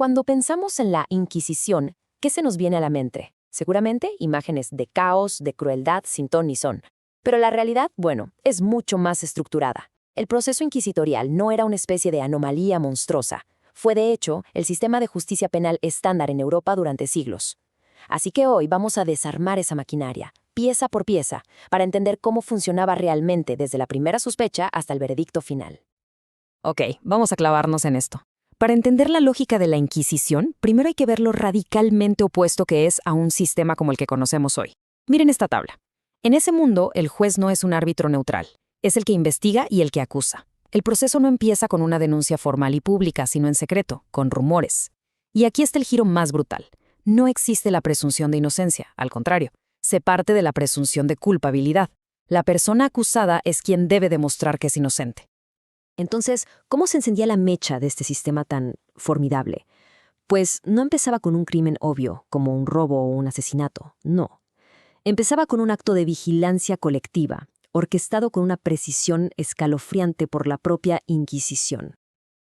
Cuando pensamos en la Inquisición, ¿qué se nos viene a la mente? Seguramente imágenes de caos, de crueldad sin ton ni son. Pero la realidad, bueno, es mucho más estructurada. El proceso inquisitorial no era una especie de anomalía monstruosa. Fue, de hecho, el sistema de justicia penal estándar en Europa durante siglos. Así que hoy vamos a desarmar esa maquinaria, pieza por pieza, para entender cómo funcionaba realmente desde la primera sospecha hasta el veredicto final. Ok, vamos a clavarnos en esto. Para entender la lógica de la Inquisición, primero hay que ver lo radicalmente opuesto que es a un sistema como el que conocemos hoy. Miren esta tabla. En ese mundo, el juez no es un árbitro neutral. Es el que investiga y el que acusa. El proceso no empieza con una denuncia formal y pública, sino en secreto, con rumores. Y aquí está el giro más brutal. No existe la presunción de inocencia, al contrario, se parte de la presunción de culpabilidad. La persona acusada es quien debe demostrar que es inocente. Entonces, ¿cómo se encendía la mecha de este sistema tan formidable? Pues no empezaba con un crimen obvio, como un robo o un asesinato, no. Empezaba con un acto de vigilancia colectiva, orquestado con una precisión escalofriante por la propia Inquisición.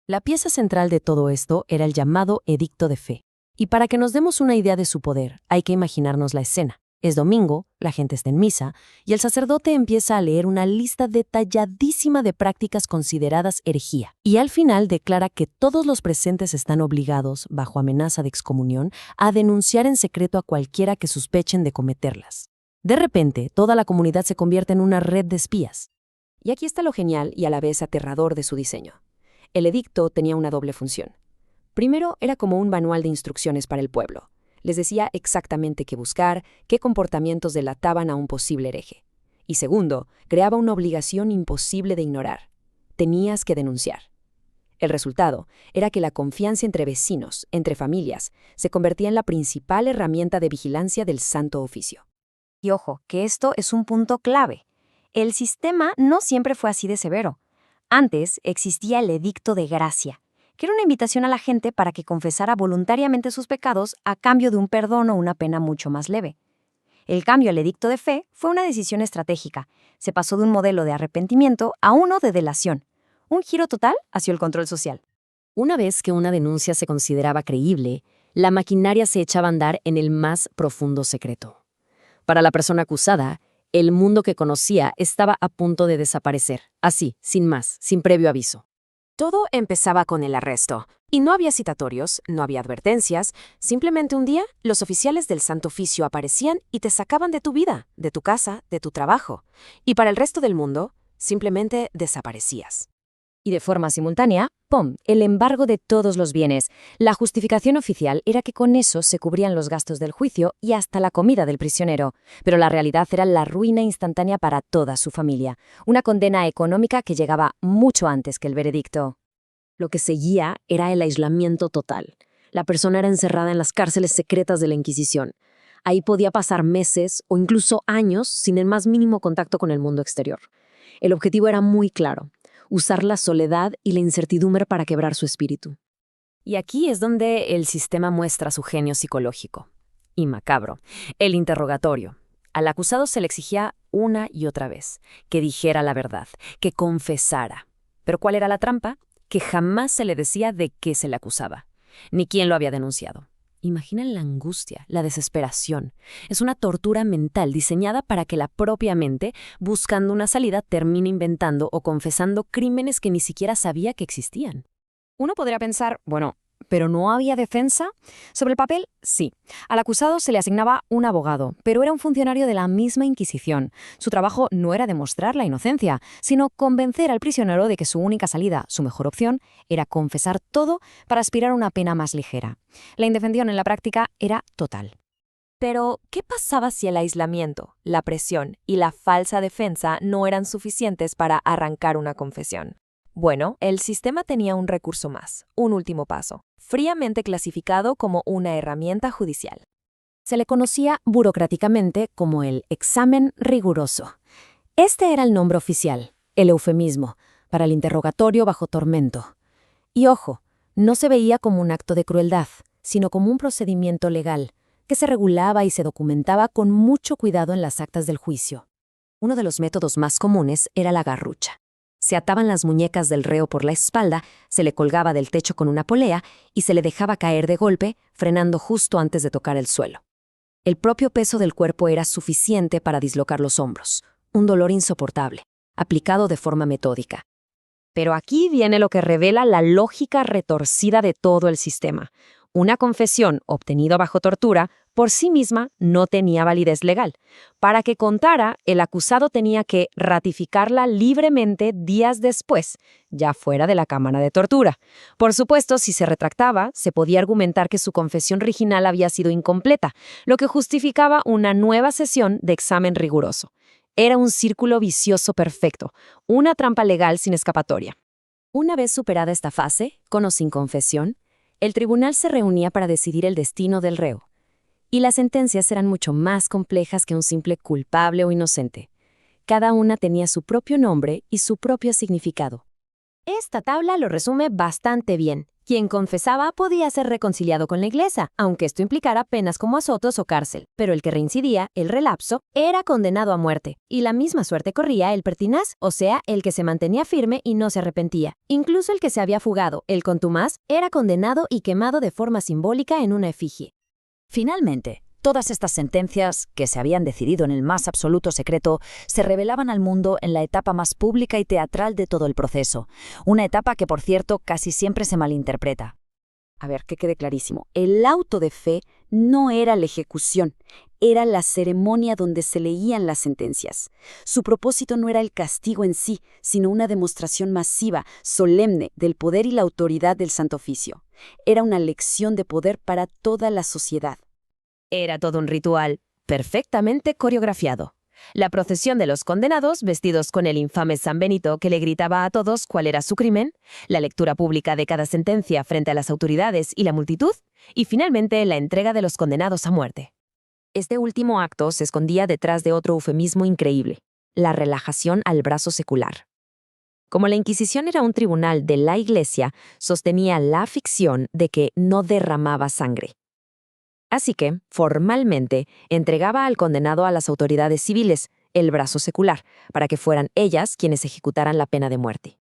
La pieza central de todo esto era el llamado Edicto de Fe. Y para que nos demos una idea de su poder, hay que imaginarnos la escena. Es domingo, la gente está en misa, y el sacerdote empieza a leer una lista detalladísima de prácticas consideradas herejía. Y al final declara que todos los presentes están obligados, bajo amenaza de excomunión, a denunciar en secreto a cualquiera que sospechen de cometerlas. De repente, toda la comunidad se convierte en una red de espías. Y aquí está lo genial y a la vez aterrador de su diseño. El edicto tenía una doble función. Primero, era como un manual de instrucciones para el pueblo. Les decía exactamente qué buscar, qué comportamientos delataban a un posible hereje. Y segundo, creaba una obligación imposible de ignorar. Tenías que denunciar. El resultado era que la confianza entre vecinos, entre familias, se convertía en la principal herramienta de vigilancia del Santo Oficio. Y ojo, que esto es un punto clave. El sistema no siempre fue así de severo. Antes existía el Edicto de Gracia, que era una invitación a la gente para que confesara voluntariamente sus pecados a cambio de un perdón o una pena mucho más leve. El cambio al Edicto de Fe fue una decisión estratégica. Se pasó de un modelo de arrepentimiento a uno de delación. Un giro total hacia el control social. Una vez que una denuncia se consideraba creíble, la maquinaria se echaba a andar en el más profundo secreto. Para la persona acusada, el mundo que conocía estaba a punto de desaparecer, así, sin más, sin previo aviso. Todo empezaba con el arresto, y no había citatorios, no había advertencias, simplemente un día los oficiales del Santo Oficio aparecían y te sacaban de tu vida, de tu casa, de tu trabajo, y para el resto del mundo, simplemente desaparecías. Y de forma simultánea, ¡pum!, el embargo de todos los bienes. La justificación oficial era que con eso se cubrían los gastos del juicio y hasta la comida del prisionero. Pero la realidad era la ruina instantánea para toda su familia. Una condena económica que llegaba mucho antes que el veredicto. Lo que seguía era el aislamiento total. La persona era encerrada en las cárceles secretas de la Inquisición. Ahí podía pasar meses o incluso años sin el más mínimo contacto con el mundo exterior. El objetivo era muy claro: usar la soledad y la incertidumbre para quebrar su espíritu. Y aquí es donde el sistema muestra su genio psicológico. Y macabro. El interrogatorio. Al acusado se le exigía una y otra vez que dijera la verdad, que confesara. ¿Pero cuál era la trampa? Que jamás se le decía de qué se le acusaba, ni quién lo había denunciado. Imaginen la angustia, la desesperación. Es una tortura mental diseñada para que la propia mente, buscando una salida, termine inventando o confesando crímenes que ni siquiera sabía que existían. Uno podría pensar, bueno, ¿pero no había defensa? Sobre el papel, sí. Al acusado se le asignaba un abogado, pero era un funcionario de la misma Inquisición. Su trabajo no era demostrar la inocencia, sino convencer al prisionero de que su única salida, su mejor opción, era confesar todo para aspirar a una pena más ligera. La indefensión en la práctica era total. Pero, ¿qué pasaba si el aislamiento, la presión y la falsa defensa no eran suficientes para arrancar una confesión? Bueno, el sistema tenía un recurso más, un último paso, fríamente clasificado como una herramienta judicial. Se le conocía burocráticamente como el examen riguroso. Este era el nombre oficial, el eufemismo, para el interrogatorio bajo tormento. Y ojo, no se veía como un acto de crueldad, sino como un procedimiento legal, que se regulaba y se documentaba con mucho cuidado en las actas del juicio. Uno de los métodos más comunes era la garrucha. Se Se ataban las muñecas del reo por la espalda, se le colgaba del techo con una polea y se le dejaba caer de golpe, frenando justo antes de tocar el suelo. El propio peso del cuerpo era suficiente para dislocar los hombros, un dolor insoportable, aplicado de forma metódica. Pero aquí viene lo que revela la lógica retorcida de todo el sistema. Una confesión obtenida bajo tortura por sí misma no tenía validez legal. Para que contara, el acusado tenía que ratificarla libremente días después, ya fuera de la cámara de tortura. Por supuesto, si se retractaba, se podía argumentar que su confesión original había sido incompleta, lo que justificaba una nueva sesión de examen riguroso. Era un círculo vicioso perfecto, una trampa legal sin escapatoria. Una vez superada esta fase, con o sin confesión, el tribunal se reunía para decidir el destino del reo. Y las sentencias eran mucho más complejas que un simple culpable o inocente. Cada una tenía su propio nombre y su propio significado. Esta tabla lo resume bastante bien. Quien confesaba podía ser reconciliado con la iglesia, aunque esto implicara penas como azotos o cárcel. Pero el que reincidía, el relapso, era condenado a muerte. Y la misma suerte corría el pertinaz, o sea, el que se mantenía firme y no se arrepentía. Incluso el que se había fugado, el contumaz, era condenado y quemado de forma simbólica en una efigie. Finalmente, todas estas sentencias, que se habían decidido en el más absoluto secreto, se revelaban al mundo en la etapa más pública y teatral de todo el proceso. Una etapa que, por cierto, casi siempre se malinterpreta. A ver, que quede clarísimo. El auto de fe no era la ejecución, era la ceremonia donde se leían las sentencias. Su propósito no era el castigo en sí, sino una demostración masiva, solemne, del poder y la autoridad del Santo Oficio. Era una lección de poder para toda la sociedad. Era todo un ritual perfectamente coreografiado. La procesión de los condenados, vestidos con el infame San Benito que le gritaba a todos cuál era su crimen, la lectura pública de cada sentencia frente a las autoridades y la multitud, y finalmente la entrega de los condenados a muerte. Este último acto se escondía detrás de otro eufemismo increíble: la relajación al brazo secular. Como la Inquisición era un tribunal de la Iglesia, sostenía la ficción de que no derramaba sangre. Así que, formalmente, entregaba al condenado a las autoridades civiles, el brazo secular, para que fueran ellas quienes ejecutaran la pena de muerte.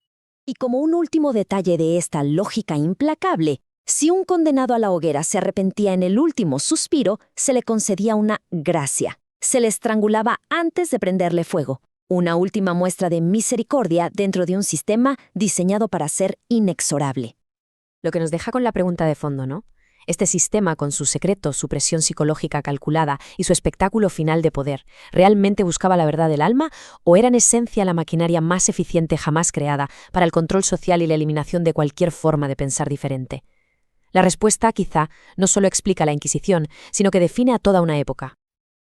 Y como un último detalle de esta lógica implacable, si un condenado a la hoguera se arrepentía en el último suspiro, se le concedía una gracia. Se le estrangulaba antes de prenderle fuego. Una última muestra de misericordia dentro de un sistema diseñado para ser inexorable. Lo que nos deja con la pregunta de fondo, ¿no? Este sistema, con sus secretos, su presión psicológica calculada y su espectáculo final de poder, ¿realmente buscaba la verdad del alma o era en esencia la maquinaria más eficiente jamás creada para el control social y la eliminación de cualquier forma de pensar diferente? La respuesta, quizá, no solo explica la Inquisición, sino que define a toda una época.